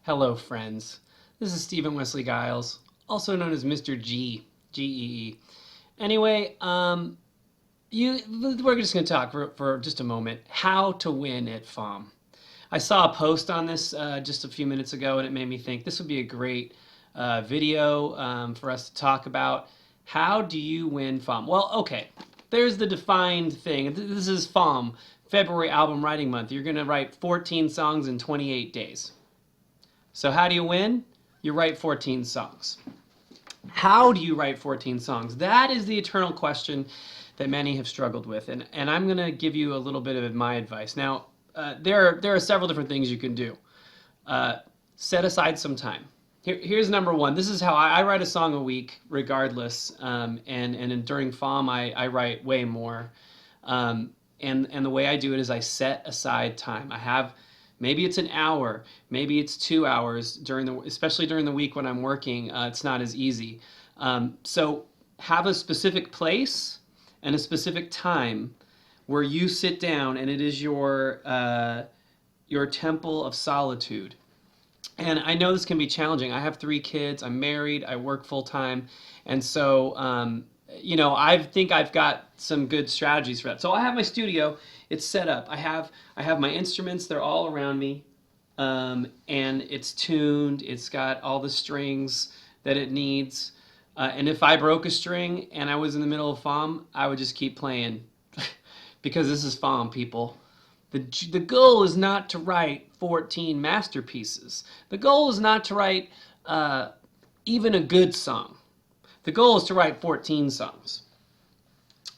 Hello, friends. This is Stephen Wesley Giles, also known as Mr. G, G-E-E. Anyway, we're just going to talk for just a moment. How to win at FAWM. I saw a post on this just a few minutes ago, and it made me think this would be a great video for us to talk about. How do you win FAWM? Well, okay, there's the defined thing. This is FAWM, February Album Writing Month. You're going to write 14 songs in 28 days. So how do you win? You write 14 songs. How do you write 14 songs? That is the eternal question that many have struggled with, and I'm going to give you a little bit of my advice. Now, there are several different things you can do. Set aside some time. Here's number one. This is how I write a song a week, regardless, and during FAWM I write way more. And the way I do it is I set aside time. I have maybe it's an hour, maybe it's 2 hours especially during the week when I'm working. It's not as easy. So have a specific place and a specific time where you sit down, and it is your temple of solitude. And I know this can be challenging. I have 3 kids. I'm married. I work full time, and so I think I've got some good strategies for that. So I have my studio. It's set up. I have my instruments. They're all around me, and it's tuned. It's got all the strings that it needs. And if I broke a string and I was in the middle of FAWM, I would just keep playing because this is FAWM, people. The goal is not to write 14 masterpieces. The goal is not to write even a good song. The goal is to write 14 songs.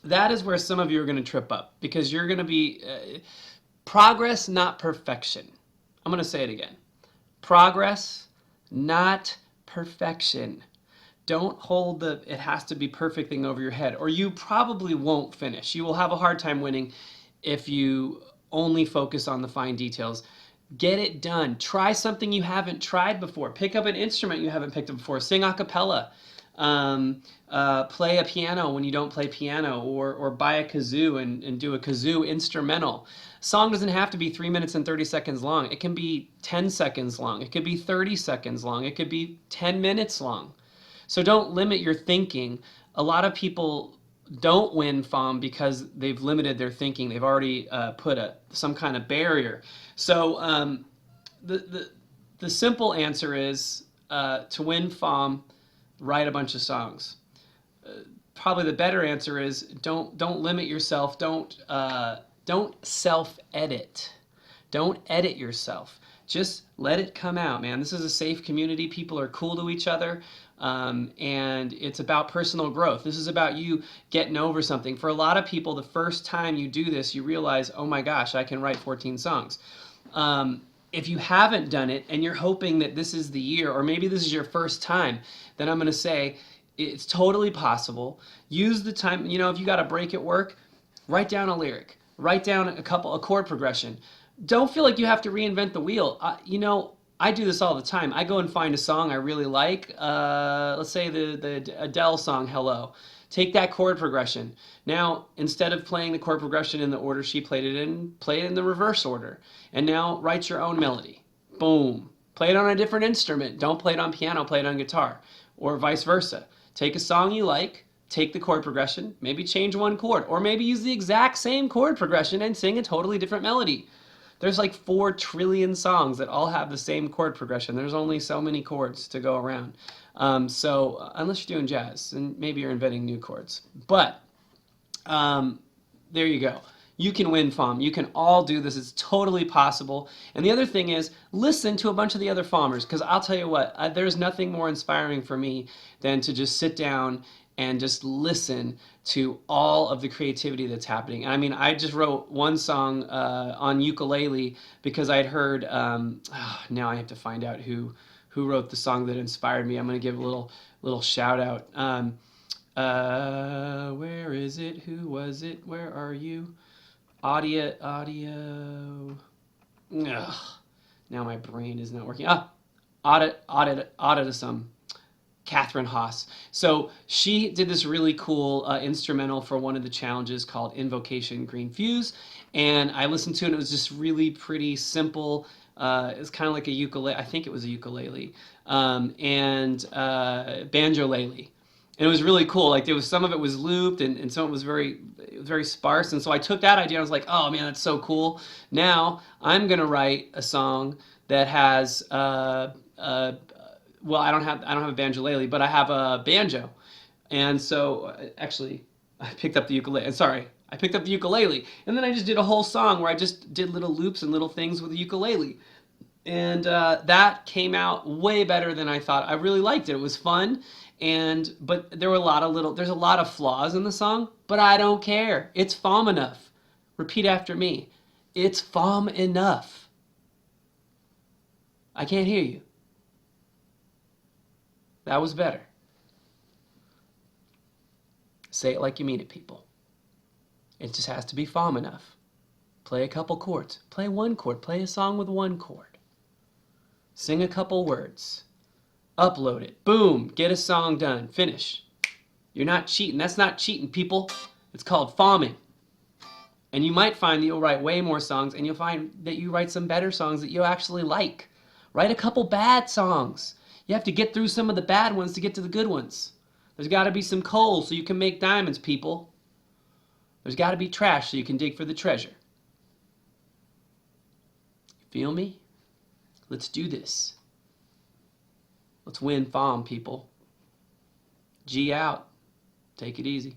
That is where some of you are going to trip up, because you're going to be progress, not perfection. I'm going to say it again. Progress, not perfection. Don't hold the it has to be perfect thing over your head, or you probably won't finish. You will have a hard time winning if you only focus on the fine details. Get it done. Try something you haven't tried before. Pick up an instrument you haven't picked up before. Sing a cappella. Play a piano when you don't play piano, or buy a kazoo and do a kazoo instrumental. Song doesn't have to be 3 minutes and 30 seconds long. It can be 10 seconds long. It could be 30 seconds long. It could be 10 minutes long. So don't limit your thinking. A lot of people don't win FAWM because they've limited their thinking. They've already put some kind of barrier. So the simple answer is to win FAWM, write a bunch of songs. Probably the better answer is don't limit yourself. Don't self-edit. Don't edit yourself. Just let it come out, man. This is a safe community. People are cool to each other, and it's about personal growth. This is about you getting over something. For a lot of people, the first time you do this, you realize, oh my gosh, I can write 14 songs. If you haven't done it and you're hoping that this is the year, or maybe this is your first time, then I'm going to say it's totally possible. Use the time. If you got a break at work, write down a lyric. Write down a chord progression. Don't feel like you have to reinvent the wheel. I do this all the time. I go and find a song I really like. Let's say the Adele song, Hello. Take that chord progression. Now, instead of playing the chord progression in the order she played it in, play it in the reverse order. And now write your own melody. Boom. Play it on a different instrument. Don't play it on piano, play it on guitar. Or vice versa. Take a song you like, take the chord progression, maybe change one chord, or maybe use the exact same chord progression and sing a totally different melody. There's like 4 trillion songs that all have the same chord progression. There's only so many chords to go around. So unless you're doing jazz, and maybe you're inventing new chords. But there you go. You can win FAWM. You can all do this. It's totally possible. And the other thing is, listen to a bunch of the other FAWMers, because I'll tell you what, there's nothing more inspiring for me than to just sit down and just listen to all of the creativity that's happening. I mean, I just wrote one song on ukulele because I'd heard, now I have to find out who wrote the song that inspired me. I'm going to give a little shout out. Where is it? Who was it? Where are you? Audio. Ugh. Now my brain is not working. Auditism. Catherine Haas. So she did this really cool instrumental for one of the challenges called Invocation Green Fuse, and I listened to it, and it was just really pretty simple, It's kind of like a ukulele. I think it was a ukulele, and banjolele. And it was really cool. Like there was some of it was looped, and some of it was very sparse. And so I took that idea. And I was like, oh man, that's so cool. Now I'm gonna write a song that has well, I don't have a banjolele, but I have a banjo. And so actually, I picked up the ukulele. Sorry, I picked up the ukulele, and then I just did a whole song where I just did little loops and little things with the ukulele. And that came out way better than I thought. I really liked it. It was fun, and but there were a lot of there's a lot of flaws in the song, but I don't care. It's FAWM enough. Repeat after me. It's FAWM enough. I can't hear you. That was better. Say it like you mean it, people. It just has to be FAWM enough. Play a couple chords. Play one chord. Play a song with one chord. Sing a couple words. Upload it. Boom. Get a song done. Finish. You're not cheating. That's not cheating, people. It's called FAWMing. And you might find that you'll write way more songs, and you'll find that you write some better songs that you'll actually like. Write a couple bad songs. You have to get through some of the bad ones to get to the good ones. There's got to be some coal so you can make diamonds, people. There's got to be trash so you can dig for the treasure. Feel me? Let's do this. Let's win FAWM, people. G out. Take it easy.